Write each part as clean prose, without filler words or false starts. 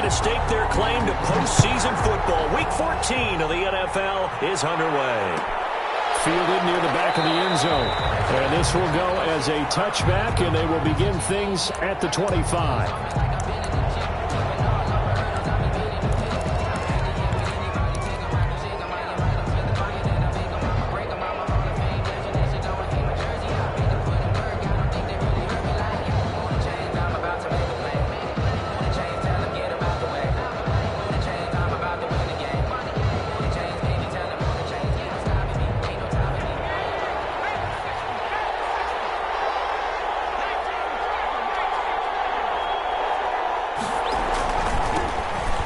to stake their claim to postseason football. Week 14 of the NFL is underway. Fielded near the back of the end zone. And this will go as a touchback, and they will begin things at the 25.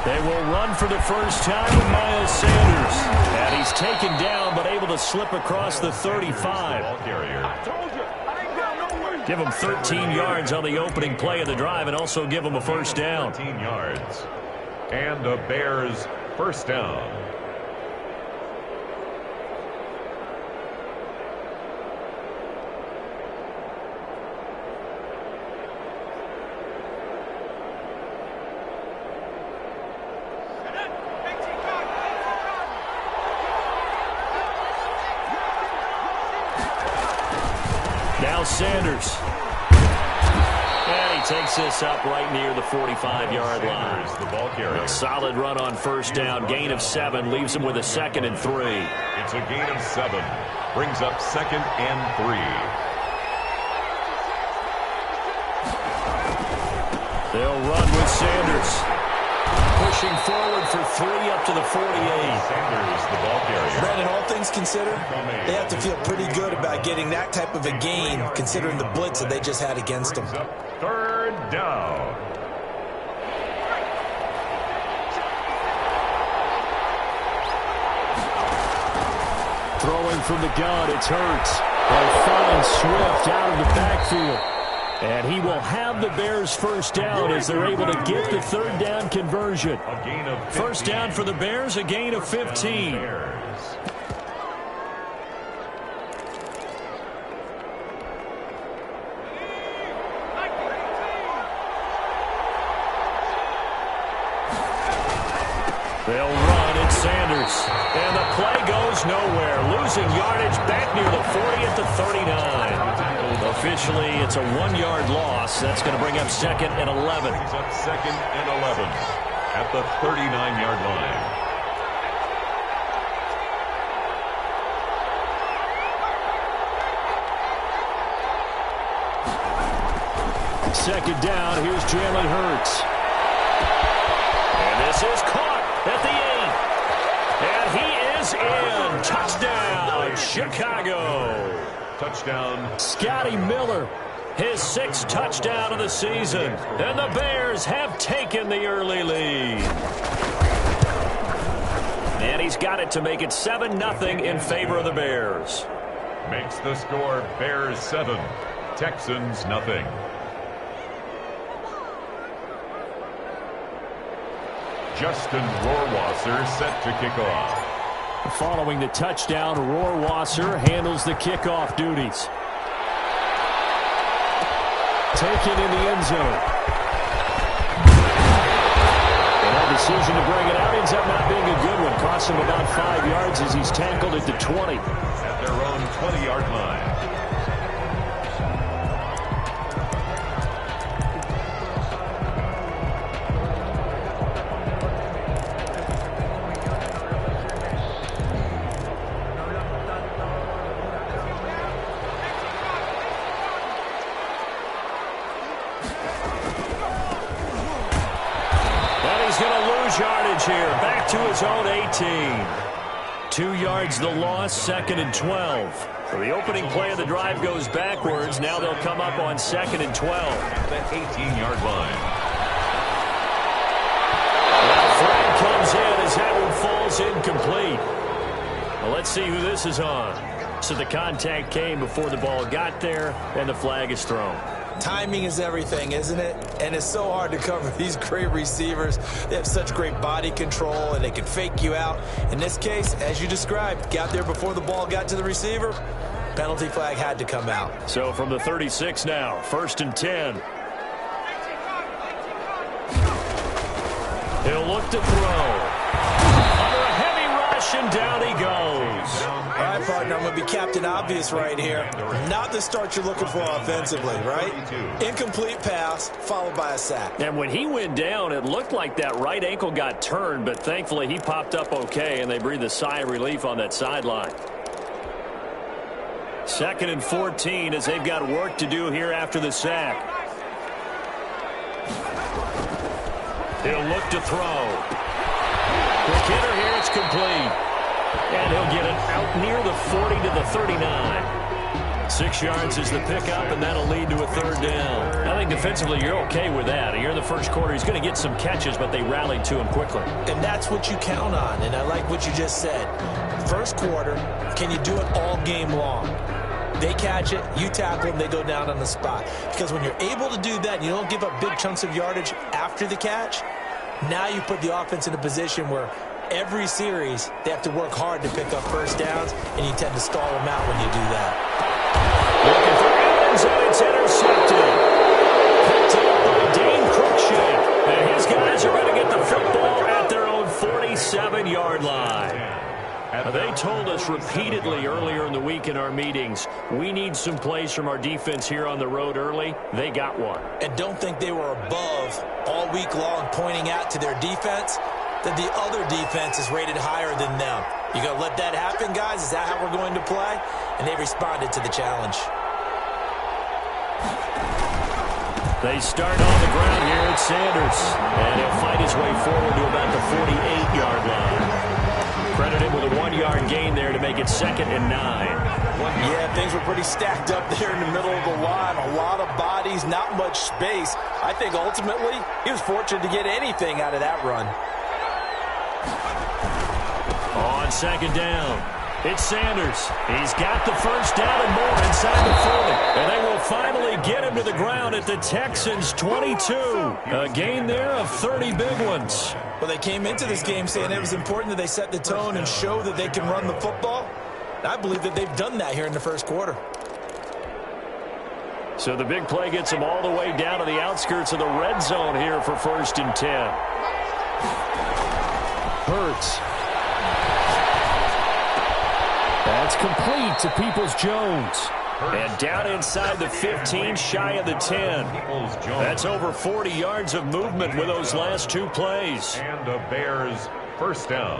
They will run for the first time with Miles Sanders. And he's taken down, but able to slip across the 35. Give him 13 yards on the opening play of the drive and also give him a first down. 13 yards. And the Bears first down. Now Sanders. And he takes this up right near the 45-yard line. The ball carrier. A solid run on first down. Gain of 7 leaves him with a 2nd and 3. It's a gain of 7. Brings up 2nd and 3. They'll run with Sanders. Pushing forward for 3 up to the 48. Sanders, the ball carrier. Brandon, all things considered, they have to feel pretty good about getting that type of a gain, considering the blitz that they just had against them. Third down. Throwing from the gun, it's Hurts. They'll find Swift out of the backfield. And he will have the Bears first down as they're able to get the third down conversion. A gain of 15. First down for the Bears, a gain of 15. They'll run, it's Sanders. And the play goes nowhere. Losing yardage back near the 40 at the 39. Officially, it's a 1-yard loss. That's going to bring up 2nd and 11. Brings up 2nd and 11 at the 39-yard line. Second down, here's Jalen Hurts. And this is caught at the 8. And he is in. Touchdown, Chicago. Touchdown. Scotty Miller, his 6th touchdown of the season. And the Bears have taken the early lead. And he's got it to make it 7-0 in favor of the Bears. Makes the score Bears 7, Texans nothing. Justin Rohrwasser set to kick off. Following the touchdown, Rohrwasser handles the kickoff duties. Taken in the end zone. And that decision to bring it out ends up not being a good one. Costs him about 5 yards as he's tackled at the 20. At their own 20-yard line. Yardage here, back to his own 18. 2 yards the loss, 2nd and 12. So the opening play of the drive goes backwards. Now they'll come up on 2nd and 12. At the 18-yard line. Now flag comes in as that one falls incomplete. Well, let's see who this is on. So the contact came before the ball got there, and the flag is thrown. Timing is everything, isn't it? And it's so hard to cover these great receivers. They have such great body control, and they can fake you out. In this case, as you described, got there before the ball got to the receiver. Penalty flag had to come out. So from the 36 now, 1st and 10. look to throw. Under a heavy rush, and down he goes. All right, partner, I'm going to be Captain Obvious right here. Not the start you're looking for offensively, right? Incomplete pass, followed by a sack. And when he went down, it looked like that right ankle got turned, but thankfully he popped up okay, and they breathed a sigh of relief on that sideline. 2nd and 14 as they've got work to do here after the sack. He'll look to throw. Quick hitter here, it's complete. And he'll get it out near the 40 to the 39. 6 yards is the pickup, and that'll lead to a 3rd down. I think defensively you're okay with that. Here in the first quarter, he's going to get some catches, but they rallied to him quickly. And that's what you count on, and I like what you just said. First quarter, can you do it all game long? They catch it, you tackle them, they go down on the spot. Because when you're able to do that, and you don't give up big chunks of yardage after the catch, now you put the offense in a position where every series they have to work hard to pick up first downs, and you tend to stall them out when you do that. Looking for Evans, and it's intercepted. Picked up by Dane Cruikshank. And his guys are going to get the football at their own 47-yard line. They told us repeatedly earlier in the week in our meetings, we need some plays from our defense here on the road early. They got one. And don't think they were above all week long pointing out to their defense that the other defense is rated higher than them. You going to let that happen, guys? Is that how we're going to play? And they responded to the challenge. They start on the ground here at Sanders. And he'll fight his way forward to about the 48-yard line. Credit him with a 1-yard gain there to make it 2nd and 9. Yeah, things were pretty stacked up there in the middle of the line. A lot of bodies, not much space. I think ultimately he was fortunate to get anything out of that run. On 2nd down, it's Sanders. He's got the first down and more inside the 40. And they will finally get him to the ground at the Texans' 22. A gain there of 30 big ones. Well, they came into this game saying it was important that they set the tone and show that they can run the football. I believe that they've done that here in the first quarter. So the big play gets them all the way down to the outskirts of the red zone here for 1st and 10. Hurts. That's complete to Peoples-Jones. And down inside the 15, shy of the 10. That's over 40 yards of movement with those last 2 plays. And the Bears' first down.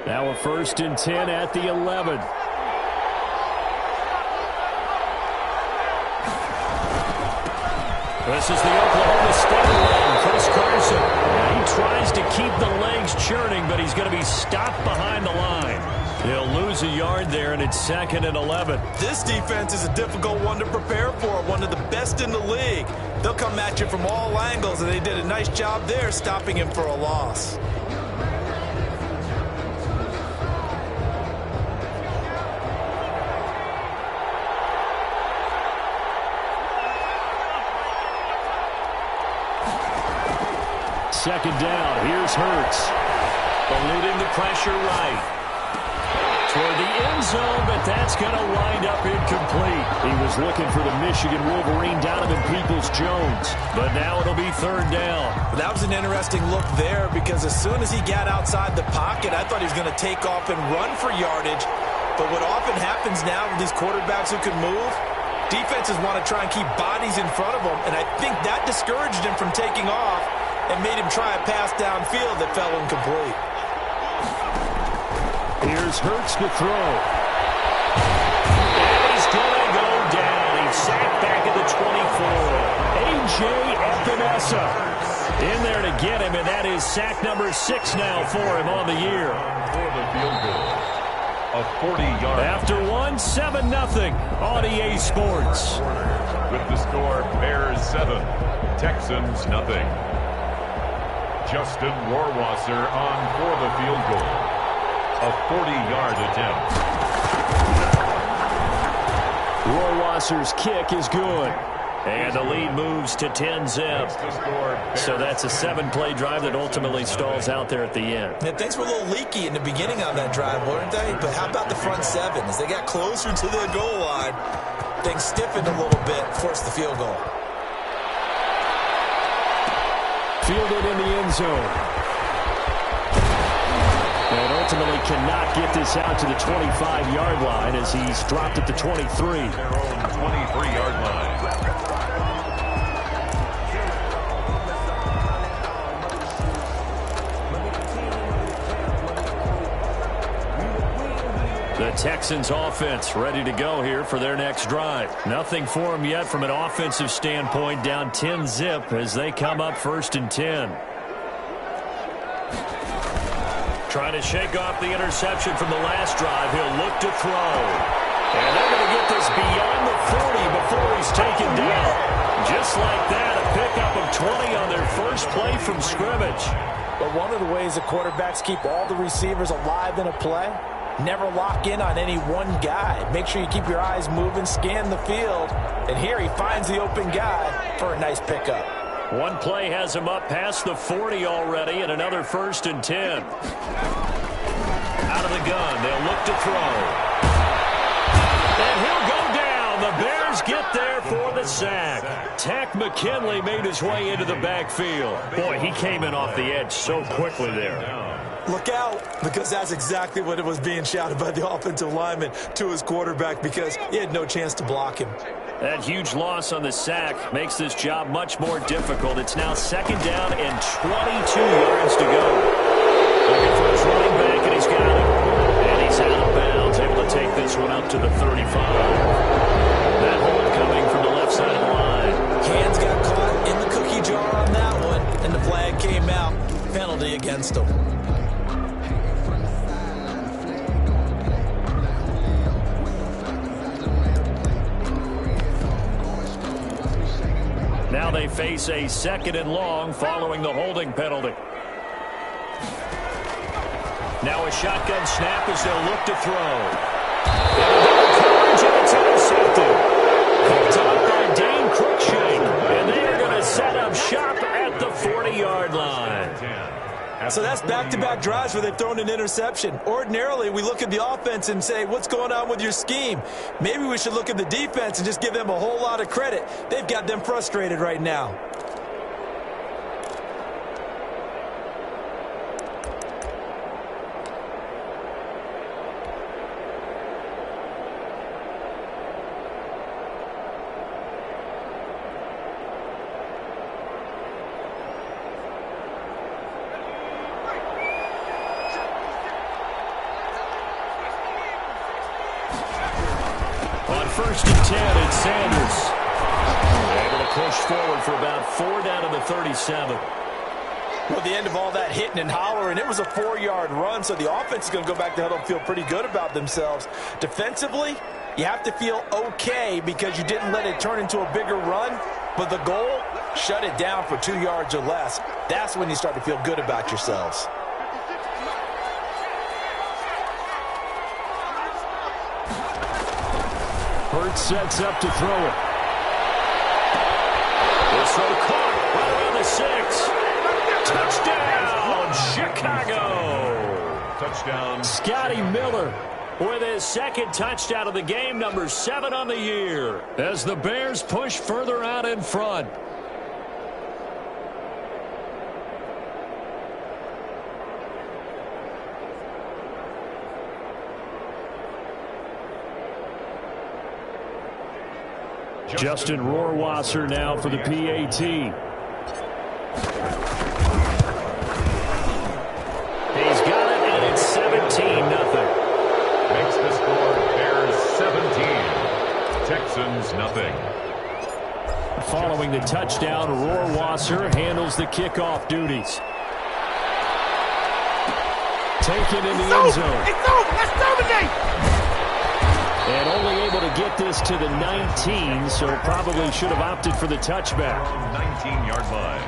Now a 1st and 10 at the 11. This is the Oklahoma State line, Chris Carson. And he tries to keep the legs churning, but he's going to be stopped behind the line. He'll lose a yard there, and it's 2nd and 11. This defense is a difficult one to prepare for, one of the best in the league. They'll come at you from all angles, and they did a nice job there stopping him for a loss. Second down. Here's Hurts. Eluding the pressure right. Toward the end zone, but that's going to wind up incomplete. He was looking for the Michigan Wolverine, Donovan Peoples-Jones. But now it'll be 3rd down. That was an interesting look there because as soon as he got outside the pocket, I thought he was going to take off and run for yardage. But what often happens now with these quarterbacks who can move, defenses want to try and keep bodies in front of them, and I think that discouraged him from taking off and made him try a pass downfield that fell incomplete. Here's Hurts to throw. And he's going to go down. He's sacked back at the 24. A.J. Epinesa in there to get him, and that is sack number 6 now for him on the year. For the field goal. A 40-yard. After 7-0 on EA Sports. With the score, Bears 7, Texans nothing. Justin Rohrwasser on for the field goal. A 40-yard attempt. Rohrwasser's kick is good. And the lead moves to 10-zip. So that's a 7-play drive that ultimately stalls out there at the end. Yeah, things were a little leaky in the beginning on that drive, weren't they? But how about the front 7? As they got closer to the goal line, things stiffened a little bit, forced the field goal. Fielded in the end zone. And ultimately cannot get this out to the 25-yard line as he's dropped at the 23. Their own 23-yard line. The Texans offense ready to go here for their next drive. Nothing for them yet from an offensive standpoint, down 10-zip as they come up 1st and 10. Trying to shake off the interception from the last drive. He'll look to throw. And they're going to get this beyond the 40 before he's taken down. Just like that, a pickup of 20 on their first play from scrimmage. But one of the ways the quarterbacks keep all the receivers alive in a play, never lock in on any one guy. Make sure you keep your eyes moving, scan the field. And here he finds the open guy for a nice pickup. One play has him up past the 40 already, and another 1st and 10. Out of the gun, they'll look to throw. And he'll go down. The Bears get there for the sack. Tack McKinley made his way into the backfield. Boy, he came in off the edge so quickly there. Look out, because that's exactly what it was being shouted by the offensive lineman to his quarterback, because he had no chance to block him. That huge loss on the sack makes this job much more difficult. It's now 2nd down and 22 yards to go. Looking for his running back, and he's got it. And he's out of bounds, able to take this one up to the 35. That hold coming from the left side of the line. Hands got caught in the cookie jar on that one, and the flag came out. Penalty against him. Now they face a 2nd and long following the holding penalty. Now a shotgun snap as they'll look to throw. And it's intercepted. Picked up by Dane Cruikshank. And they are going to set up shop at the 40-yard line. So that's back-to-back drives where they've thrown an interception. Ordinarily, we look at the offense and say, what's going on with your scheme? Maybe we should look at the defense and just give them a whole lot of credit. They've got them frustrated right now. On 1st and 10, it's Sanders. Able to push forward for about 4 down to the 37. Well, the end of all that hitting and hollering, it was a 4-yard run, so the offense is going to go back to huddle and feel pretty good about themselves. Defensively, you have to feel okay because you didn't let it turn into a bigger run, but the goal, shut it down for 2 yards or less. That's when you start to feel good about yourselves. Hurts sets up to throw it. This throw caught right around the 6. Touchdown, Chicago. Touchdown. Scotty Miller with his 2nd touchdown of the game, number 7 on the year, as the Bears push further out in front. Justin Rohrwasser now for the PAT. He's got it, and it's 17-0. Makes the score Bears 17. Texans nothing. Following the touchdown, Rohrwasser handles the kickoff duties. Taken in the end zone. It's over. Let's dominate. And only able to get this to the 19, so probably should have opted for the touchback. 19-yard line.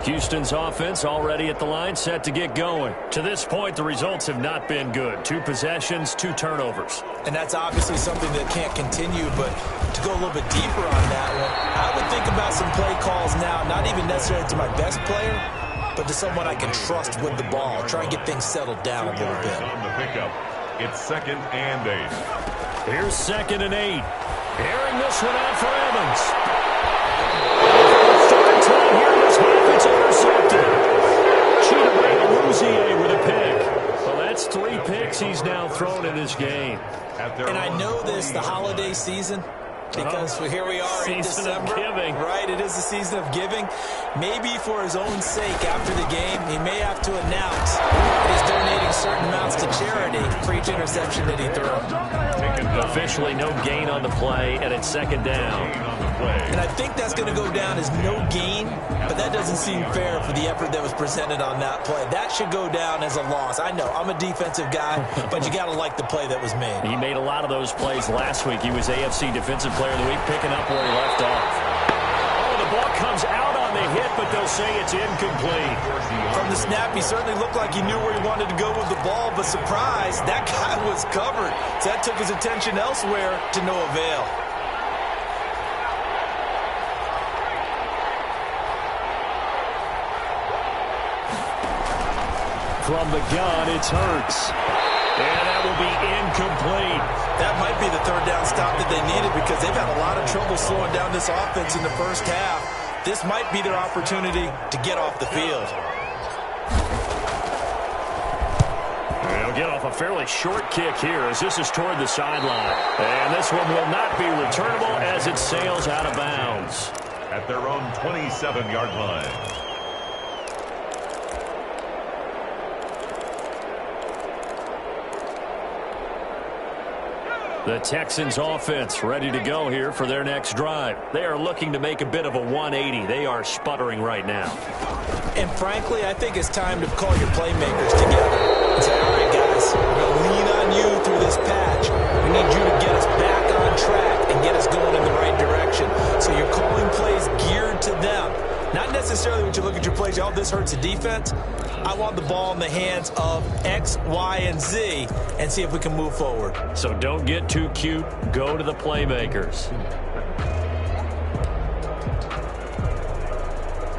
Houston's offense already at the line, set to get going. To this point, the results have not been good. 2 possessions, 2 turnovers. And that's obviously something that can't continue, but to go a little bit deeper on that one, I would think about some play calls now, not even necessarily to my best player, but to someone I can trust with the ball. Try and get things settled down a little bit. On the pickup, it's 2nd and 8. Here's 2nd and 8. Airing this one out for Evans. Start time here in this half, it's intercepted. Cheated by Luzier with a pick. Well, that's 3 picks he's now thrown in this game. And I know this, the holiday season, because here we are in December. Season of giving. Right, it is the season of giving. Maybe for his own sake after the game, he may have to announce that he's donating certain amounts to charity for each interception that he threw. Officially no gain on the play, and it's 2nd down. And I think that's going to go down as no gain, but that doesn't seem fair for the effort that was presented on that play. That should go down as a loss. I know, I'm a defensive guy, but you got to like the play that was made. He made a lot of those plays last week. He was AFC Defensive Player of the Week, picking up where he left off. Oh, the ball comes out on the hit, but they'll say it's incomplete. From the snap, he certainly looked like he knew where he wanted to go with the ball, but surprise, that guy was covered. So that took his attention elsewhere to no avail. From the gun, it's Hurts. And that will be incomplete. That might be the 3rd down stop that they needed because they've had a lot of trouble slowing down this offense in the first half. This might be their opportunity to get off the field. They'll get off a fairly short kick here as this is toward the sideline. And this one will not be returnable as it sails out of bounds. At their own 27-yard line. The Texans offense ready to go here for their next drive. They are looking to make a bit of a 180. They are sputtering right now. And frankly, I think it's time to call your playmakers together and say, all right, guys, we're going to lean on you through this patch. We need you to get us back on track and get us going in the right direction. So you're calling plays geared to them. Not necessarily when you look at your plays, oh, this hurts the defense. I want the ball in the hands of X, Y, and Z and see if we can move forward. So don't get too cute. Go to the playmakers.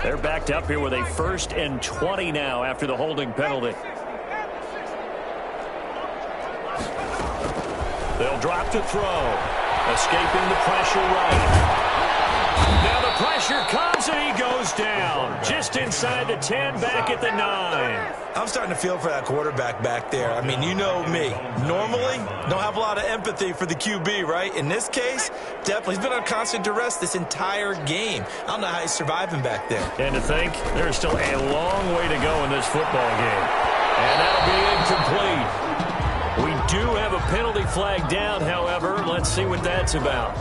They're backed up here with a 1st and 20 now after the holding penalty. They'll drop to throw. Escaping the pressure right. Now the pressure comes and he goes down. Just inside the 10, back at the 9. I'm starting to feel for that quarterback back there. I mean, you know me. Normally, don't have a lot of empathy for the QB, right? In this case, definitely. He's been on constant duress this entire game. I don't know how he's surviving back there. And to think, there's still a long way to go in this football game. And that'll be incomplete. We do have a penalty flag down, however. Let's see what that's about.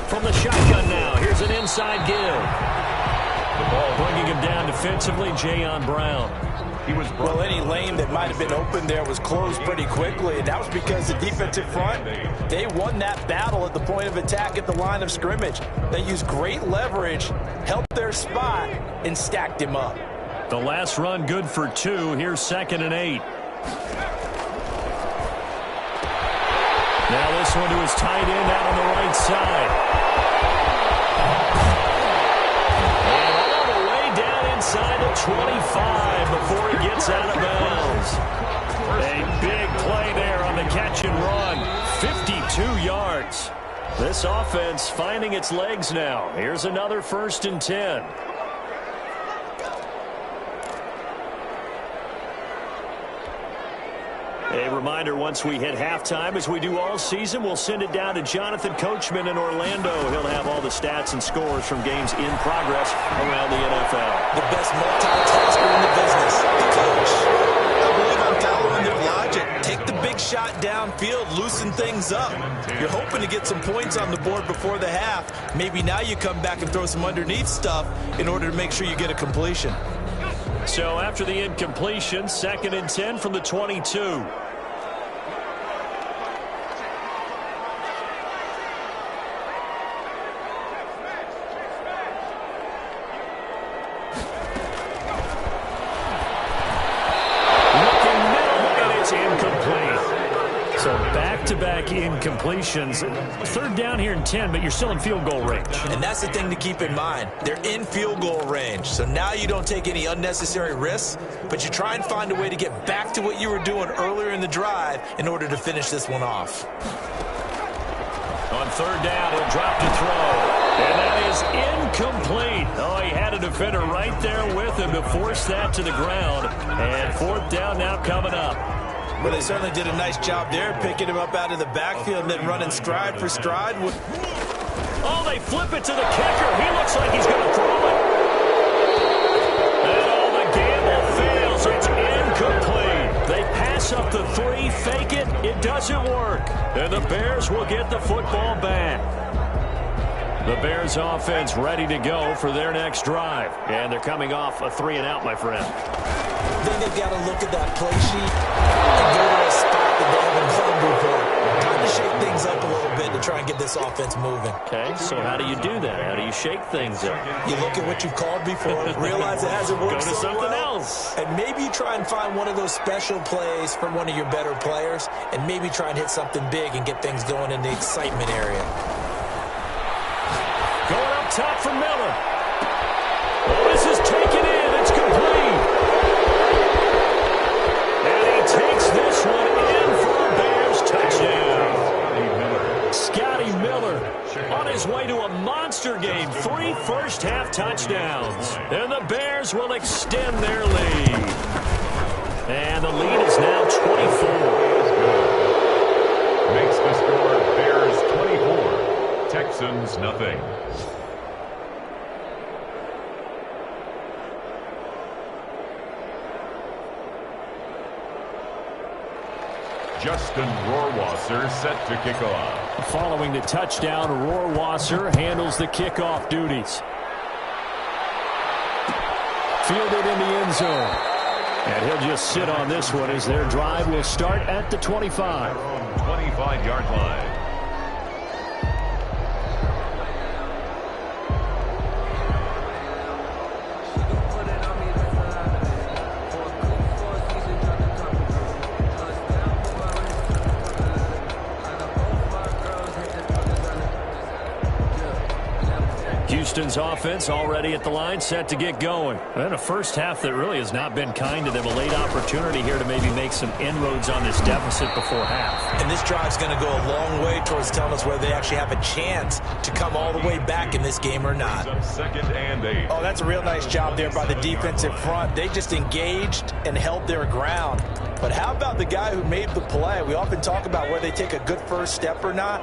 From the shotgun now, here's an inside give. The ball bringing him down defensively, Jayon Brown. Well, any lane that might have been open there was closed pretty quickly, and that was because the defensive front, they won that battle at the point of attack at the line of scrimmage. They used great leverage, helped their spot, and stacked him up. The last run good for 2. Here's 2nd and 8. Now this one to his tight end out on the right side. Inside the 25 before he gets out of bounds. A big play there on the catch and run. 52 yards. This offense finding its legs now. Here's another 1st and 10. A reminder, once we hit halftime, as we do all season, we'll send it down to Jonathan Coachman in Orlando. He'll have all the stats and scores from games in progress around the NFL. The best multitasker in the business, the coach. I believe I'm following their logic. Take the big shot downfield, loosen things up. You're hoping to get some points on the board before the half. Maybe now you come back and throw some underneath stuff in order to make sure you get a completion. So after the incompletion, 2nd and 10 from the 22. Back-to-back incompletions. 3rd down here and 10, but you're still in field goal range. And that's the thing to keep in mind. They're in field goal range. So now you don't take any unnecessary risks, but you try and find a way to get back to what you were doing earlier in the drive in order to finish this one off. On 3rd down, he'll drop to throw. And that is incomplete. Oh, he had a defender right there with him to force that to the ground. And 4th down now coming up. Well, they certainly did a nice job there, picking him up out of the backfield and then running stride for stride. Oh, they flip it to the kicker. He looks like he's going to throw it. And all the gamble fails. It's incomplete. They pass up the 3, fake it. It doesn't work. And the Bears will get the football back. The Bears offense ready to go for their next drive. And they're coming off a 3-and-out, my friend. Then they've got to look at that play sheet and go to a spot that they haven't done before. Time to shake things up a little bit to try and get this offense moving. Okay, so how do you do that? How do you shake things up? You look at what you've called before, realize it hasn't worked Go to so something well, else. and maybe try and find one of those special plays from one of your better players, and maybe try and hit something big and get things going in the excitement area. Going up top for Miller. Oh, this is taken in. It's complete. And he takes this one in for a Bears touchdown. Scotty Miller on his way to a monster game. 3 first-half touchdowns. And the Bears will extend their lead. And the lead is now 24. Makes the score Bears 24. Texans nothing. Justin Rohrwasser set to kick off. Following the touchdown, Rohrwasser handles the kickoff duties. Fielded in the end zone. And he'll just sit on this one as their drive will start at the 25. 25-yard line. Houston's offense already at the line, set to get going. And a first half that really has not been kind to them. A late opportunity here to maybe make some inroads on this deficit before half. And this drive's going to go a long way towards telling us whether they actually have a chance to come all the way back in this game or not. 2nd and 8. Oh, that's a real nice job there by the defensive front. They just engaged and held their ground. But how about the guy who made the play? We often talk about whether they take a good first step or not.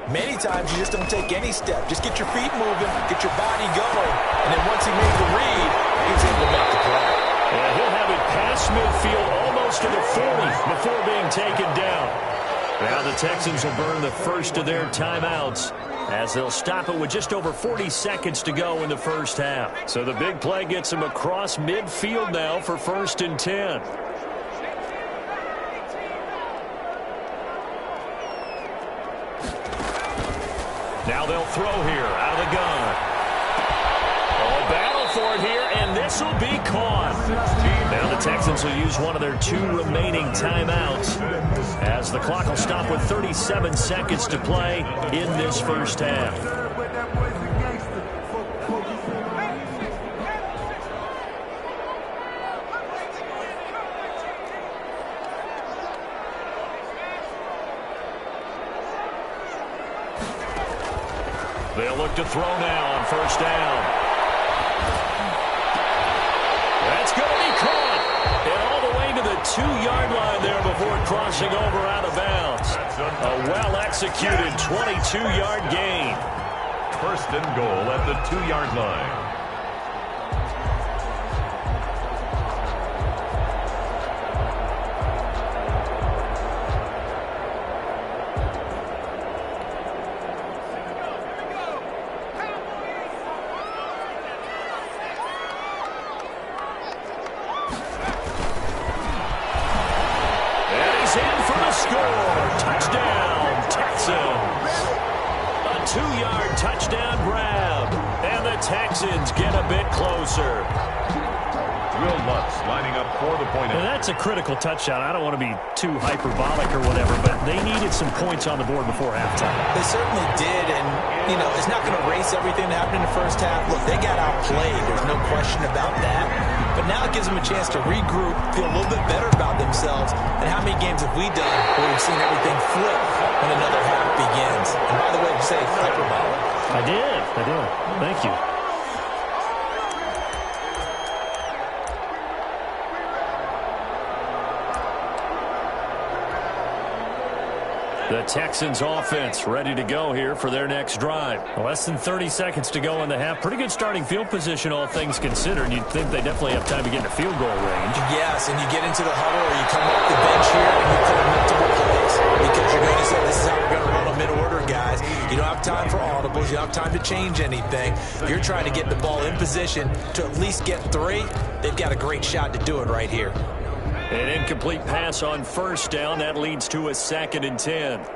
Many times you just don't take any step. Just get your feet moving, get your body going, and then once he made the read, he was able to make the play. And he'll have it past midfield almost to the 40 before being taken down. Now the Texans will burn the first of their timeouts as they'll stop it with just over 40 seconds to go in the first half. So the big play gets them across midfield now for 1st and 10. Now they'll throw here out of the gun. Oh, battle for it here, and this will be caught. Now the Texans will use one of their 2 remaining timeouts as the clock will stop with 37 seconds to play in this first half. They'll look to throw now on 1st down. That's going to be caught. And all the way to the 2-yard line there before crossing over out of bounds. A well-executed 22-yard gain. 1st and goal at the 2-yard line. touchdown grab. And the Texans get a bit closer. Will Lutz lining up for the point. And that's a critical touchdown. I don't want to be too hyperbolic or whatever, but they needed some points on the board before halftime. They certainly did, and, you know, it's not going to erase everything that happened in the first half. Look, they got outplayed. There's no question about that. But now it gives them a chance to regroup, feel a little bit better about themselves. And how many games have we done where we've seen everything flip when another half begins? And by the way, you say hyperbolic. I did. Thank you. The Texans offense ready to go here for their next drive. Less than 30 seconds to go in the half. Pretty good starting field position, all things considered. You'd think they definitely have time to get into field goal range. Yes, and you get into the huddle or you come off the bench here and you put multiple plays because you're going to say, this is how we're going to run them in order, guys. You don't have time for audibles. You don't have time to change anything. You're trying to get the ball in position to at least get 3. They've got a great shot to do it right here. An incomplete pass on first down. That leads to a 2nd and 10. They'll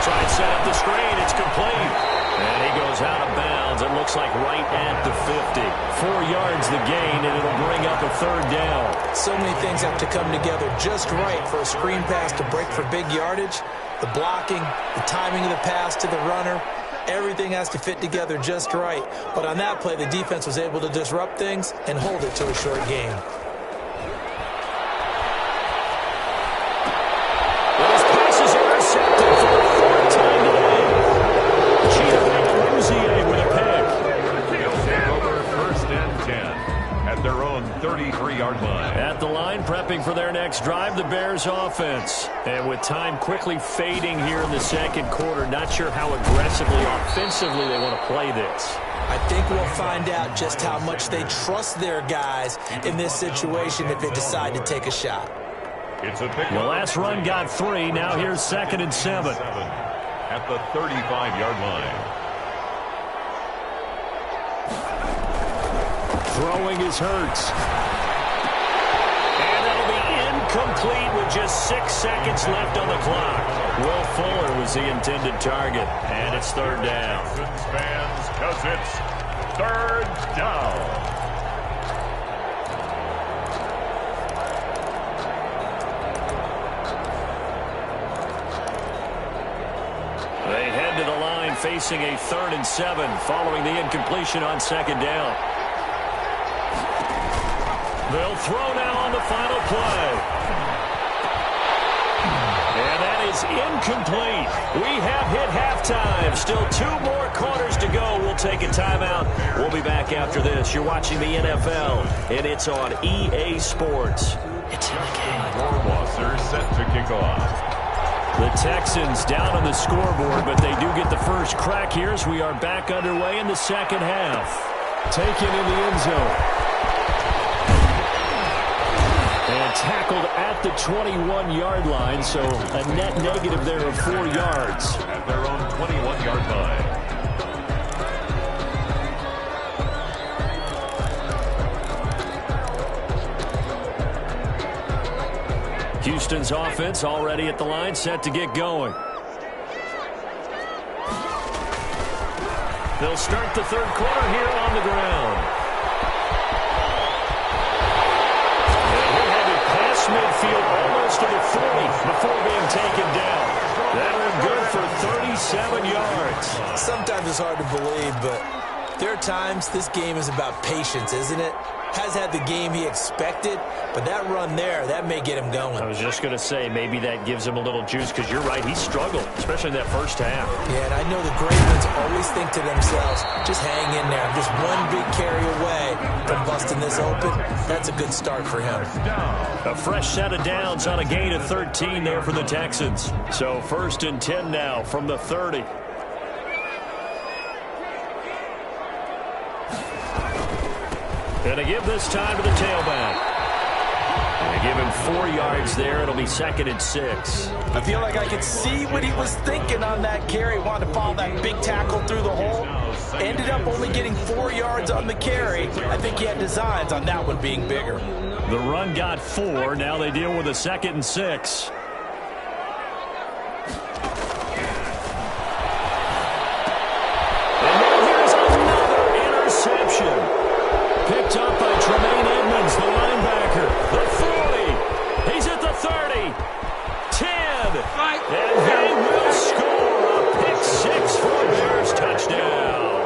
try and set up the screen. It's complete. And he goes out of bounds. It looks like right at the 50. 4 yards the gain, and it'll bring up a 3rd down. So many things have to come together just right for a screen pass to break for big yardage. The blocking, the timing of the pass to the runner. Everything has to fit together just right. But on that play, the defense was able to disrupt things and hold it to a short gain. Those passes are intercepted for the 4th time today. Chidobe with a pick. They'll take over 1st and 10 at their own 33-yard line. At the line, prepping for their next drive, the Bears offense. And with time quickly fading here in the 2nd quarter, not sure how aggressively, offensively they want to play this. I think we'll find out just how much they trust their guys in this situation if they decide to take a shot. It's a pick. The last run got 3. Now here's 2nd and 7. At the 35-yard line. Throwing is Hurts. And that'll be incomplete with just 6 seconds left on the clock. Will Fuller was the intended target. And it's 3rd down. Texans fans, because it's 3rd down. They head to the line facing a 3rd and 7 following the incompletion on 2nd down. They'll throw now on the final play. And that is incomplete. We have hit halftime. Still 2 more quarters to go. We'll take a timeout. We'll be back after this. You're watching the NFL, and it's on EA Sports. It's in the game. Rohrwasser set to kick off. The Texans down on the scoreboard, but they do get the first crack here as we are back underway in the 2nd half. Taken in the end zone. And tackled at the 21-yard line, so a net negative there of 4 yards. At their own 21-yard line. Houston's offense already at the line, set to get going. They'll start the 3rd quarter here on the ground. And he had it past midfield almost to the 40 before being taken down. That one good for 37 yards. Sometimes it's hard to believe, but there are times this game is about patience, isn't it? Has had the game he expected, but that run there, that may get him going. I was just going to say, maybe that gives him a little juice, because you're right, he struggled, especially in that first half. Yeah, and I know the great ones always think to themselves, just hang in there. I'm just one big carry away from busting this open. That's a good start for him. A fresh set of downs on a gain of 13 there for the Texans. So 1st and 10 now from the 30. And they give this time to the tailback. And they give him 4 yards there. It'll be 2nd and 6. I feel like I could see what he was thinking on that carry. Wanted to follow that big tackle through the hole. Ended up only getting 4 yards on the carry. I think he had designs on that one being bigger. The run got 4. Now they deal with a 2nd and 6. And they will score a pick-6 for a Bears touchdown.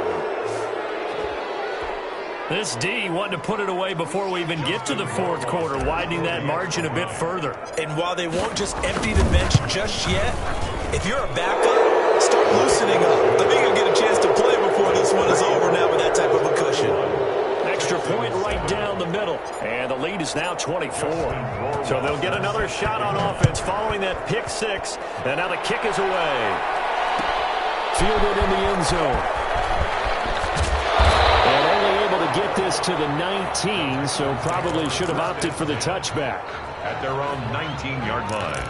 This D wanted to put it away before we even get to the fourth quarter, widening that margin a bit further. And while they won't just empty the bench just yet, if you're a backup, start loosening up. I think you'll get a chance to play before this one is over now with that type of a cushion. Extra point right down the middle. And the lead is now 24. So they'll get another shot on offense following that pick-6. And now the kick is away. Fielded in the end zone. And only able to get this to the 19, so probably should have opted for the touchback. At their own 19-yard line.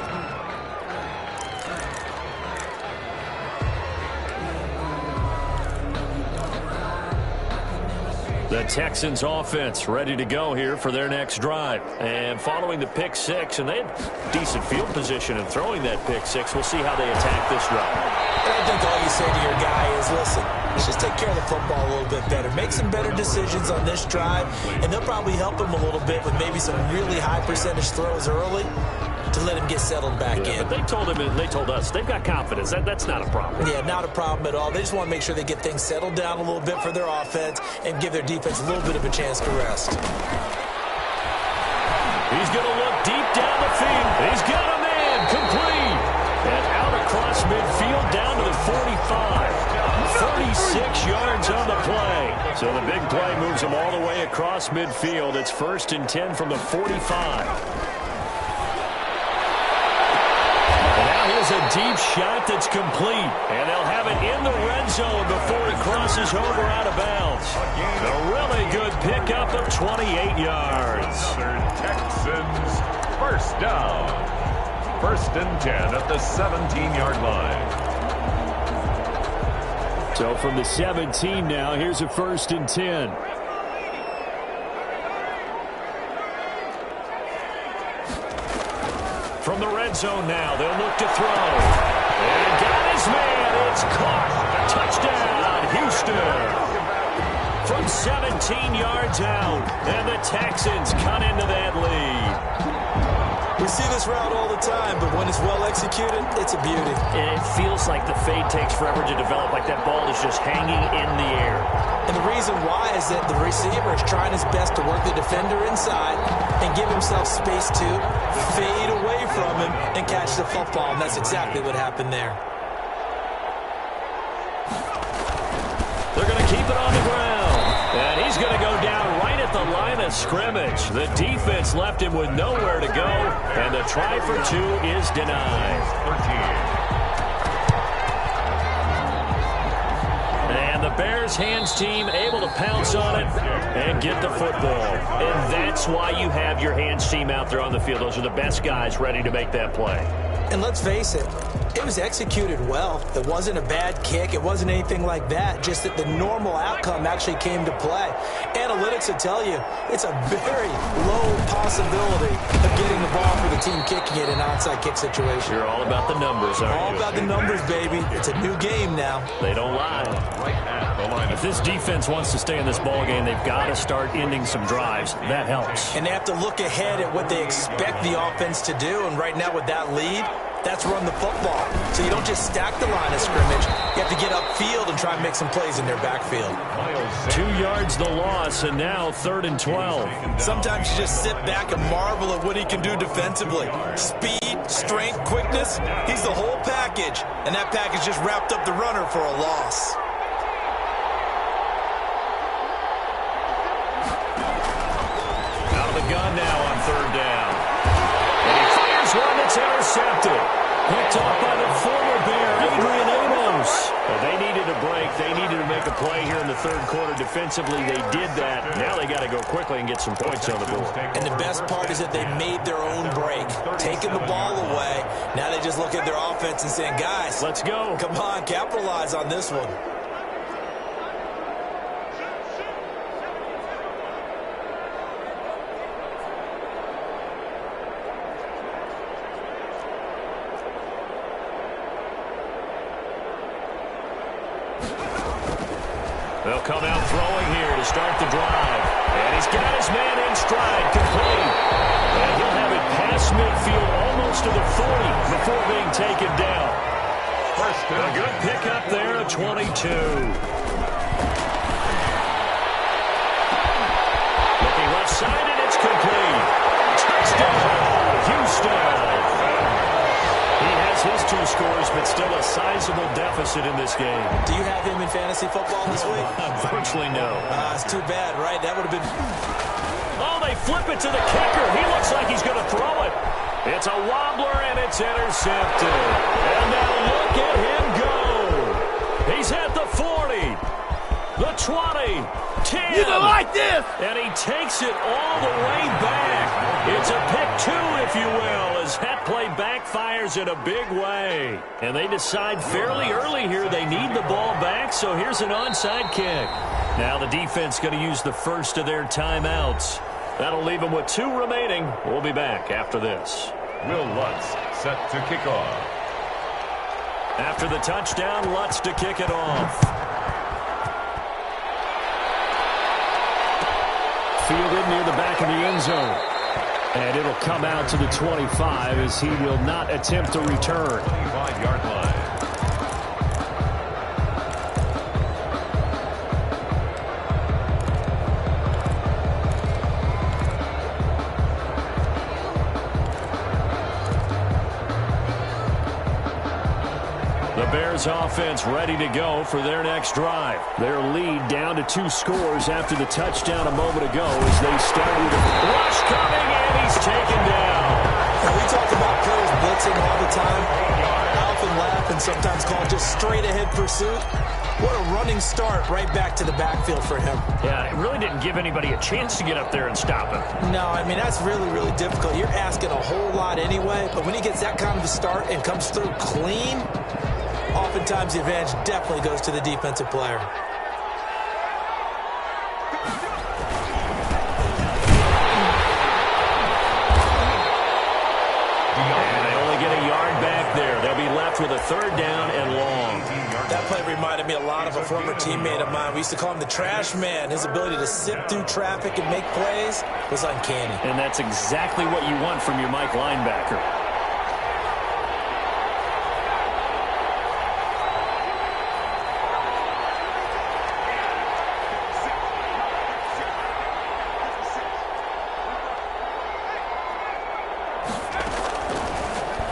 The Texans offense ready to go here for their next drive. And following the pick-6, and they had decent field position in throwing that pick-6. We'll see how they attack this drive. And I think all you say to your guy is, listen, let's just take care of the football a little bit better. Make some better decisions on this drive, and they'll probably help him a little bit with maybe some really high percentage throws early to let him get settled back in. But they told him, and they told us, they've got confidence. That's not a problem. Yeah, not a problem at all. They just want to make sure they get things settled down a little bit for their offense and give their defense a little bit of a chance to rest. He's going to look deep down the field. He's got a man complete. And out across midfield down to the 45. 36 yards on the play. So the big play moves him all the way across midfield. It's 1st and 10 from the 45. Here's a deep shot that's complete. And they'll have it in the red zone before it crosses over out of bounds. A really good pickup of 28 yards. Texans first down. 1st and 10 at the 17-yard line. So from the 17 now, here's a 1st and 10. From the red zone now, they'll look to throw. And got his man. It's caught. Touchdown, Houston. From 17 yards out, and the Texans cut into that lead. We see this route all the time, but when it's well executed, it's a beauty. And it feels like the fade takes forever to develop, like that ball is just hanging in the air. And the reason why is that the receiver is trying his best to work the defender inside and give himself space to fade away from him and catch the football, and that's exactly what happened there. They're going to keep it on the ground. And he's going to go down right at the line of scrimmage. The defense left him with nowhere to go, and the try for 2 is denied. 13. And the Bears hands team able to pounce on it and get the football. And that's why you have your hands team out there on the field. Those are the best guys ready to make that play. And let's face it, it was executed well. It wasn't a bad kick. It wasn't anything like that. Just that the normal outcome actually came to play. Analytics will tell you it's a very low possibility of getting the ball for the team kicking it in an onside kick situation. You're all about the numbers, aren't you? All about the numbers, baby. It's a new game now. They don't lie. If this defense wants to stay in this ball game, they've got to start ending some drives. That helps. And they have to look ahead at what they expect the offense to do. And right now with that lead, that's run the football. So you don't just stack the line of scrimmage. You have to get upfield and try and make some plays in their backfield. 2 yards the loss, and now 3rd and 12. Sometimes you just sit back and marvel at what he can do defensively. Speed, strength, quickness, he's the whole package. And that package just wrapped up the runner for a loss. Out of the gun now on 3rd down. And he fires one that's intercepted. Picked off by the former Bear, Adrian Amos. Well, they needed a break. They needed to make a play here in the 3rd quarter. Defensively, they did that. Now they got to go quickly and get some points on the board. And the best part is that they made their own break. Taking the ball away. Now they just look at their offense and saying, guys, let's go. Come on, capitalize on this one. They'll come out throwing here to start the drive. And he's got his man in stride, complete. And he'll have it pass across midfield almost to the 40 before being taken down. A good pickup there at 22. Looking left side, and it's complete. Touchdown, Houston. He has his 2 scores, but still a sizable deficit in this game. Do you have him in fantasy football this week? Virtually no. It's too bad, right? That would have been... Oh, they flip it to the kicker. He looks like he's going to throw it. It's a wobbler, and it's intercepted. And now look at him go. He's at the 40, the 20, 10. You don't like this! And he takes it all the way back. It's a pick 2, if you will, as that play backfires in a big way. And they decide fairly early here they need the ball back, so here's an onside kick. Now the defense going to use the first of their timeouts. That'll leave them with 2 remaining. We'll be back after this. Will Lutz set to kick off. After the touchdown, Lutz to kick it off. Fielded near the back of the end zone. And it'll come out to the 25 as he will not attempt to return. 25-yard line. Bears offense ready to go for their next drive. Their lead down to 2 scores after the touchdown a moment ago as they start with a rush coming, and he's taken down. And we talk about players blitzing all the time. I often laugh and sometimes call it just straight ahead pursuit. What a running start right back to the backfield for him. Yeah, it really didn't give anybody a chance to get up there and stop him. No, I mean, that's really, really difficult. You're asking a whole lot anyway, but when he gets that kind of a start and comes through clean, oftentimes the advantage definitely goes to the defensive player. And they only get a yard back there. They'll be left with a 3rd down and long. That play reminded me a lot of a former teammate of mine. We used to call him the trash man. His ability to sift through traffic and make plays was uncanny. And that's exactly what you want from your Mike linebacker.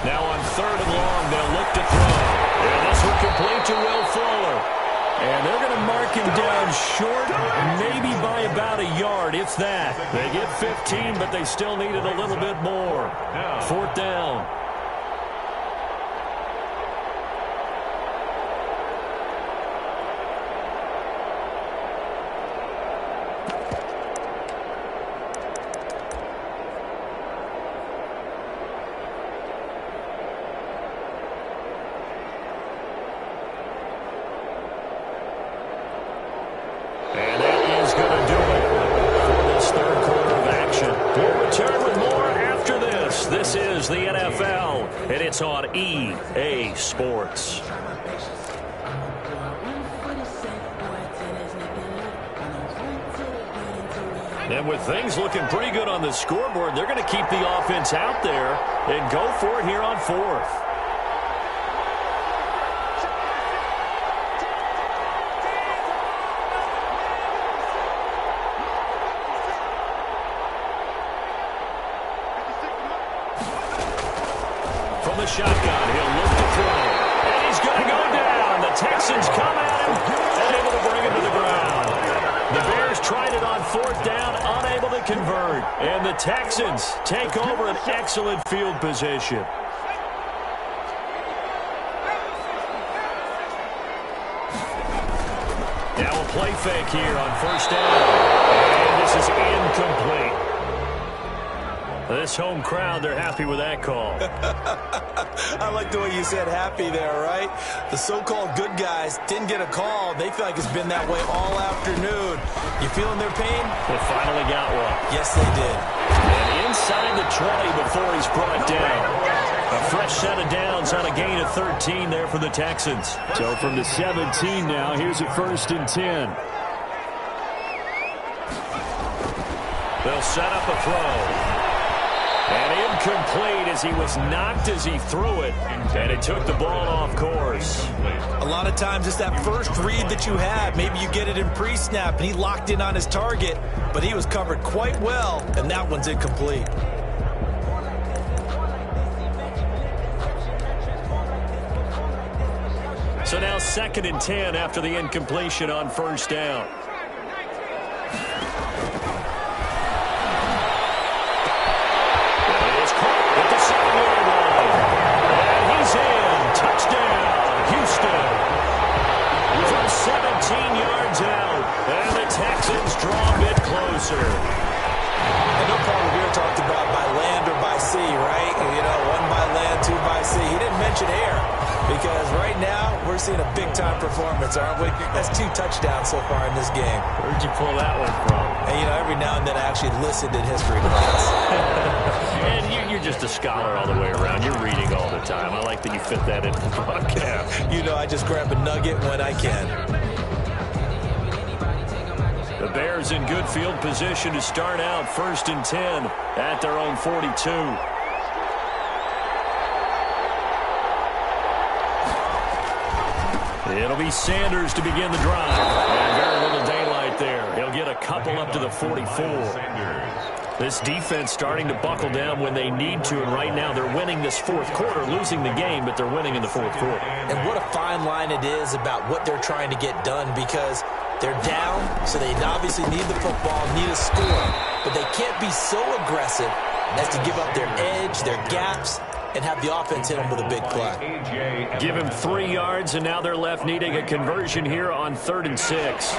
Now on 3rd and long, they'll look to throw. And this will complete to Will Fuller. And they're going to mark him down short, maybe by about a yard, if that. They get 15, but they still needed a little bit more. 4th down. And that is going to do it for this 3rd quarter of action. We'll return with more after this. This is the NFL, and it's on EA Sports. And with things looking pretty good on the scoreboard, they're going to keep the offense out there and go for it here on 4th. From the shotgun, he'll look to throw. And he's going to go down. The Texans come at him and able to bring him to the ground. The Bears tried it on 4th down, unable to convert. And the Texans take over an excellent field position. Now a play fake here on 1st down. And this is incomplete. This home crowd, they're happy with that call. I like the way you said happy there, right? The so-called good guys didn't get a call. They feel like it's been that way all afternoon. You feeling their pain? They finally got one. Yes, they did. And inside the 20 before he's brought down. A fresh set of downs on a gain of 13 there for the Texans. So from the 17 now, here's a 1st and 10. They'll set up a throw. And in incomplete as he was knocked as he threw it, and it took the ball off course. A lot of times it's that first read that you have. Maybe you get it in pre-snap, and he locked in on his target, but he was covered quite well, and that one's incomplete. So now 2nd and 10 after the incompletion on first down. It is caught at the 7-yard line. And he's in. Touchdown, Houston. From 17 yards out. And the Texans draw a bit closer. I know Paul Revere talked about by land or by sea, right? You know, 1 by land, 2 by sea. He didn't mention air. Because right now, we're seeing a big-time performance, aren't we? That's 2 touchdowns so far in this game. Where'd you pull that one from? And, you know, every now and then I actually listened in history class. And you're just a scholar all the way around. You're reading all the time. I like that you fit that into the broadcast. You know, I just grab a nugget when I can. The Bears in good field position to start out 1st and 10 at their own 42. It'll be Sanders to begin the drive. And very little daylight there. He'll get a couple up to the 44. This defense starting to buckle down when they need to, and right now they're winning this 4th quarter, losing the game, but they're winning in the 4th quarter. And what a fine line it is about what they're trying to get done, because they're down, so they obviously need the football, need a score, but they can't be so aggressive as to give up their edge, their gaps, and have the offense hit them with a big play. Give him 3 yards, and now they're left needing a conversion here on 3rd and 6.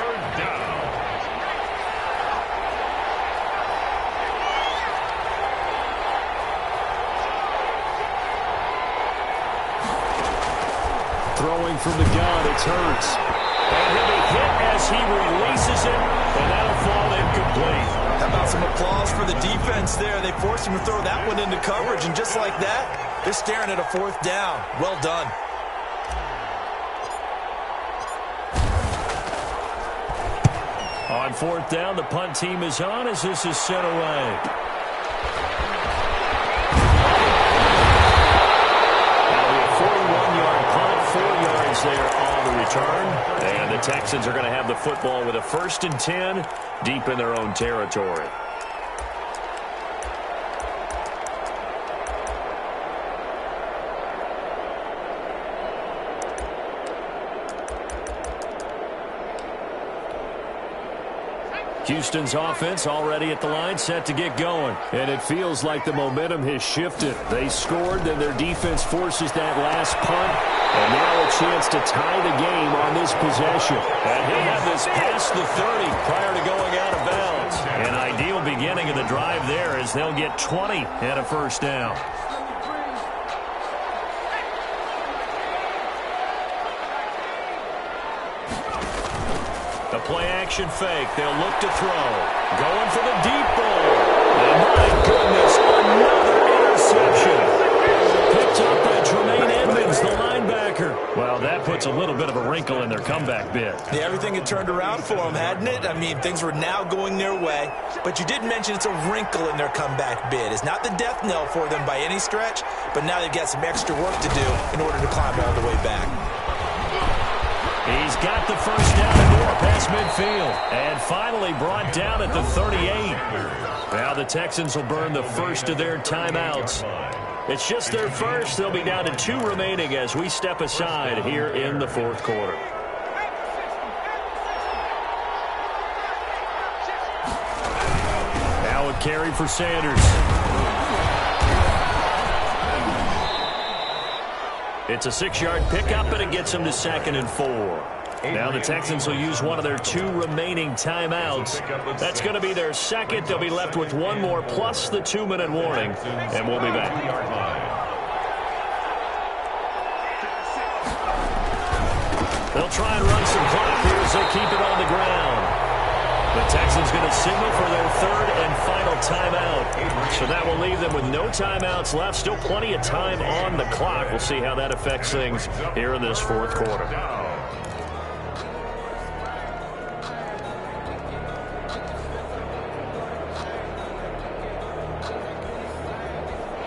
Throwing from the gun, it's Hurts. And he'll be hit as he releases it, and that'll fall incomplete. How about some applause for the defense there? They forced him to throw that one into coverage, and just like that, they're staring at a 4th down. Well done. On 4th down, the punt team is on as this is sent away. That'll be a 41-yard punt, 4 yards there on the return. And the Texans are going to have the football with a 1st and 10 deep in their own territory. Houston's offense already at the line, set to get going. And it feels like the momentum has shifted. They scored, then their defense forces that last punt. And now a chance to tie the game on this possession. And he'll have this past the 30 prior to going out of bounds. An ideal beginning of the drive there as they'll get 20 and a 1st down. The play-action fake. They'll look to throw. Going for the deep ball. And my goodness, another interception. Picked up by Tremaine Edmonds, the linebacker. Well, that puts a little bit of a wrinkle in their comeback bid. Yeah, everything had turned around for them, hadn't it? I mean, things were now going their way. But you did mention it's a wrinkle in their comeback bid. It's not the death knell for them by any stretch, but now they've got some extra work to do in order to climb all the way back. He's got the 1st down and more past midfield. And finally brought down at the 38. Now the Texans will burn the first of their timeouts. It's just their first. They'll be down to 2 remaining as we step aside here in the 4th quarter. Now a carry for Sanders. It's a 6-yard pickup, and it gets them to 2nd and 4. Now the Texans will use one of their 2 remaining timeouts. That's going to be their second. They'll be left with 1 more plus the 2-minute warning, and we'll be back. They'll try and run some clock here as they keep it on the ground. The Texans going to signal for their 3rd and final timeout. So that will leave them with no timeouts left. Still plenty of time on the clock. We'll see how that affects things here in this 4th quarter.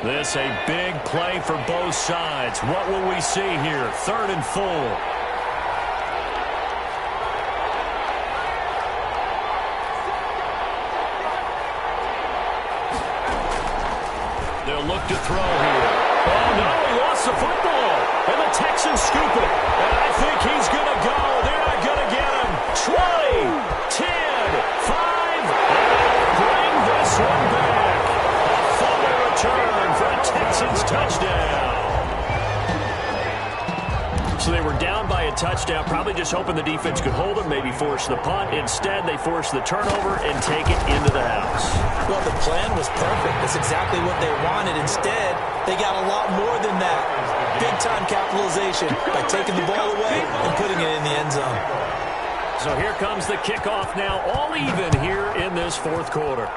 This a big play for both sides. What will we see here? 3rd and 4. They'll look to throw here. Oh, no, he lost the football. And the Texans scoop it. And I think he's going to go. They're not going to get him. 20, 10, 5. And they'll bring this one back. A fumble return for a Texans touchdown. So they were down by a touchdown, probably just hoping the defense could hold them, maybe force the punt. Instead, they forced the turnover and take it into the house. Well, the plan was perfect. That's exactly what they wanted. Instead, they got a lot more than that. Big-time capitalization by taking the ball away and putting it in the end zone. So here comes the kickoff now, all even here in this 4th quarter.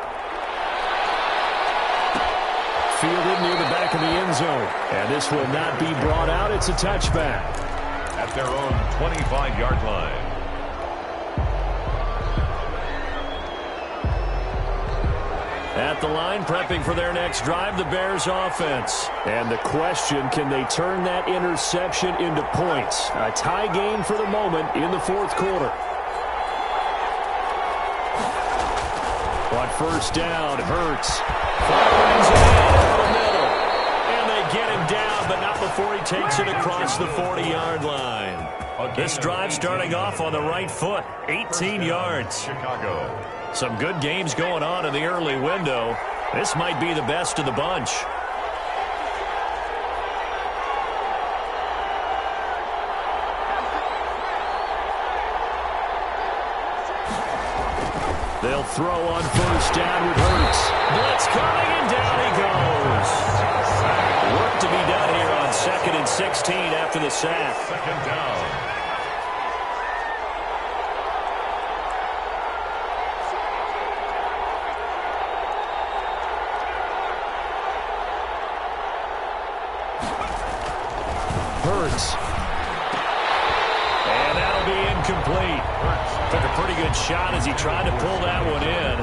Fielded near the back of the end zone. And this will not be brought out. It's a touchback. At their own 25-yard line. At the line, prepping for their next drive, the Bears offense. And the question, can they turn that interception into points? A tie game for the moment in the 4th quarter. On 1st down, Hurts. Finds it in the middle. And they get him down, but not before he takes it across the 40-yard line. This drive starting off on the right foot, 18 yards. Chicago. Some good games going on in the early window. This might be the best of the bunch. They'll throw on 1st down with Hurts. Blitz coming, and down he goes. Work to be done here on 2nd and 16 after the sack. 2nd down. Hurts. And that'll be incomplete. Took a pretty good shot as he tried to pull that one in.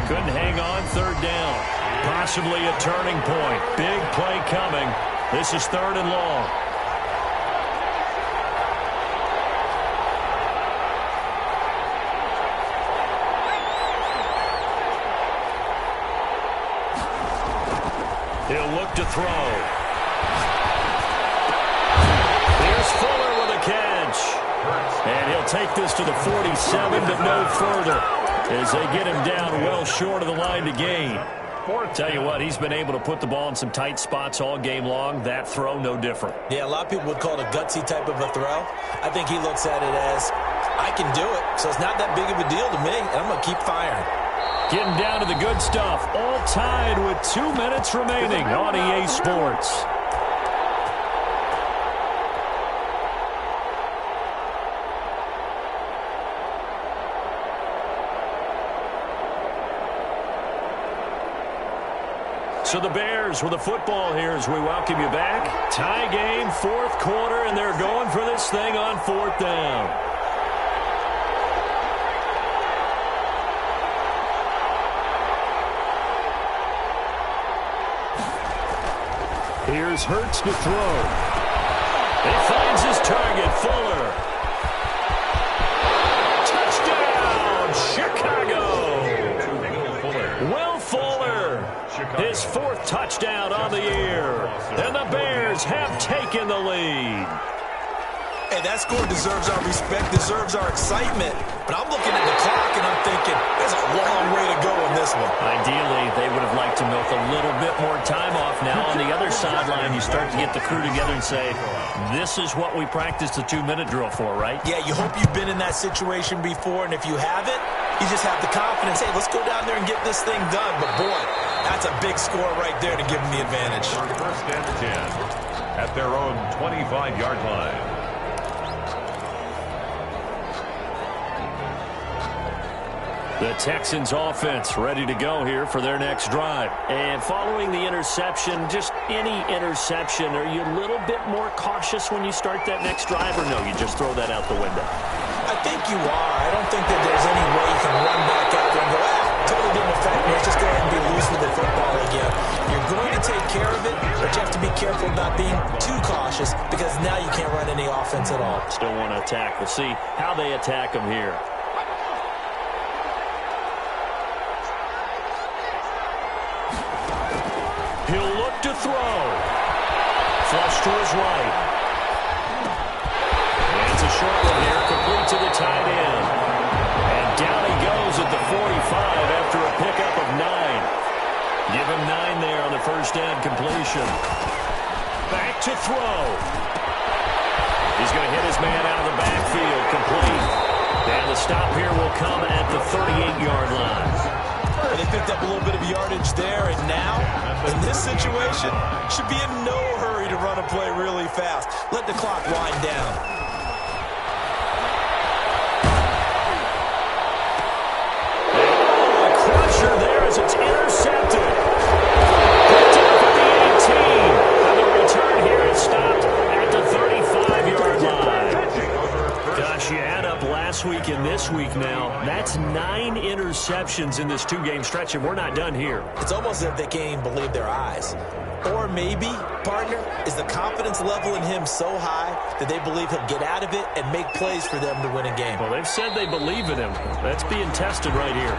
Couldn't hang on 3rd down. Possibly a turning point. Big play coming. This is 3rd and long. He'll look to throw. Here's Fuller with a catch. And he'll take this to the 47, but no further, as they get him down well short of the line to gain. Tell you what, he's been able to put the ball in some tight spots all game long. That throw, no different. Yeah, a lot of people would call it a gutsy type of a throw. I think he looks at it as, I can do it, so it's not that big of a deal to me, and I'm going to keep firing. Getting down to the good stuff, all tied with 2 minutes remaining on EA Sports. So the Bears with the football here as we welcome you back. Tie game, 4th quarter, and they're going for this thing on 4th down. Here's Hurts to throw. He finds his target, Fuller. Touchdown, Chicago. Will Fuller, his 4th touchdown on the year. And the Bears have taken the lead. Hey, that score deserves our respect, deserves our excitement. But I'm looking at the clock, and I'm thinking, there's a long way to go in this one. Ideally, they would have liked to milk a little bit more time off now. On the other sideline, you start to get the crew together and say, this is what we practiced the 2-minute drill for, right? Yeah, you hope you've been in that situation before, and if you haven't, you just have the confidence, hey, let's go down there and get this thing done. But, boy, that's a big score right there to give them the advantage. 1st and 10 at their own 25-yard line. The Texans offense ready to go here for their next drive. And following the interception, just any interception, are you a little bit more cautious when you start that next drive, or no, you just throw that out the window? I think you are. I don't think that there's any way you can run back out there and go, totally didn't affect me. Let's just go ahead and be loose with the football again. You're going to take care of it, but you have to be careful about being too cautious because now you can't run any offense at all. Still want to attack. We'll see how they attack them here. He'll look to throw. Flush to his right. And it's a short one here, complete to the tight end. And down he goes at the 45 after a pickup of 9. Give him 9 there on the first down completion. Back to throw. He's going to hit his man out of the backfield, complete. And the stop here will come at the 38-yard line. They picked up a little bit of yardage there, and now, in this situation, should be in no hurry to run a play really fast. Let the clock wind down. A crusher there as it's intercepted. Picked up at the 18. And the return here is stopped at the 35-yard line. Gosh, you add up last week and this week now. That's 9 interceptions in this 2-game stretch, and we're not done here. It's almost as if they can't even believe their eyes. Or maybe, partner, is the confidence level in him so high that they believe he'll get out of it and make plays for them to win a game. Well, they've said they believe in him. That's being tested right here.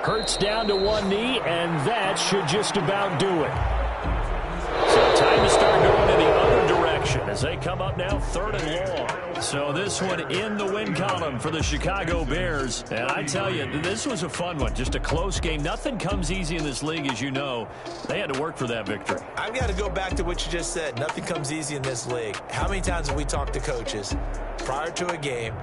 Hurts down to one knee, and that should just about do it. So time to start going in the other direction as they come up now 3rd and long. So this one in the win column for the Chicago Bears. And I tell you, this was a fun one. Just a close game. Nothing comes easy in this league, as you know. They had to work for that victory. I've got to go back to what you just said. Nothing comes easy in this league. How many times have we talked to coaches prior to a game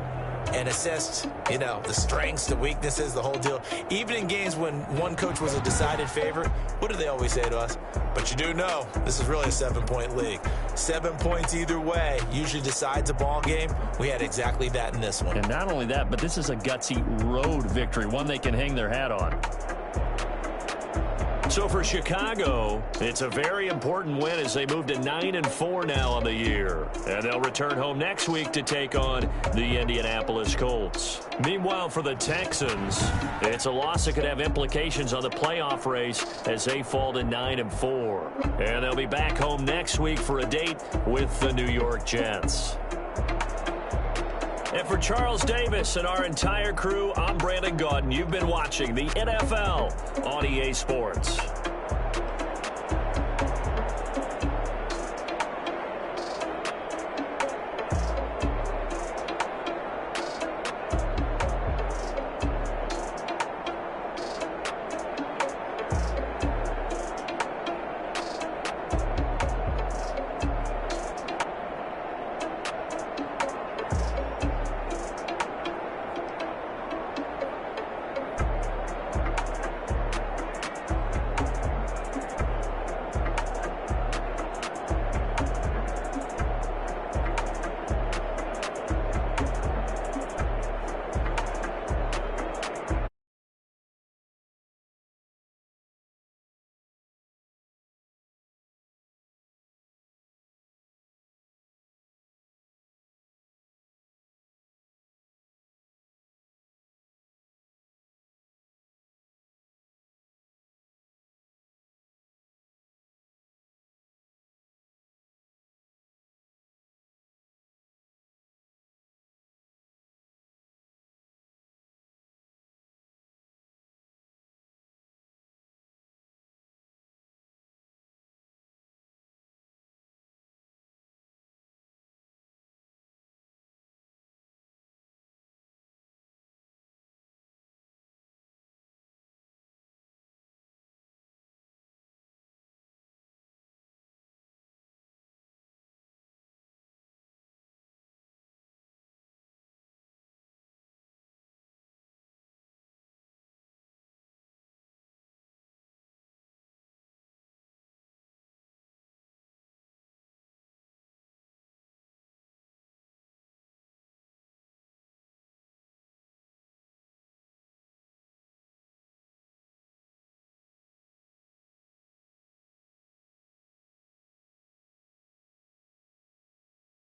and assessed, the strengths, the weaknesses, the whole deal? Even in games when one coach was a decided favorite, what do they always say to us? But you do know this is really a 7-point league. 7 points either way usually decides a ball game. We had exactly that in this one. And not only that, but this is a gutsy road victory, one they can hang their hat on. So for Chicago, it's a very important win as they move to 9-4 now on the year. And they'll return home next week to take on the Indianapolis Colts. Meanwhile, for the Texans, it's a loss that could have implications on the playoff race as they fall to 9-4. And they'll be back home next week for a date with the New York Jets. And for Charles Davis and our entire crew, I'm Brandon Gaudin. You've been watching the NFL on EA Sports.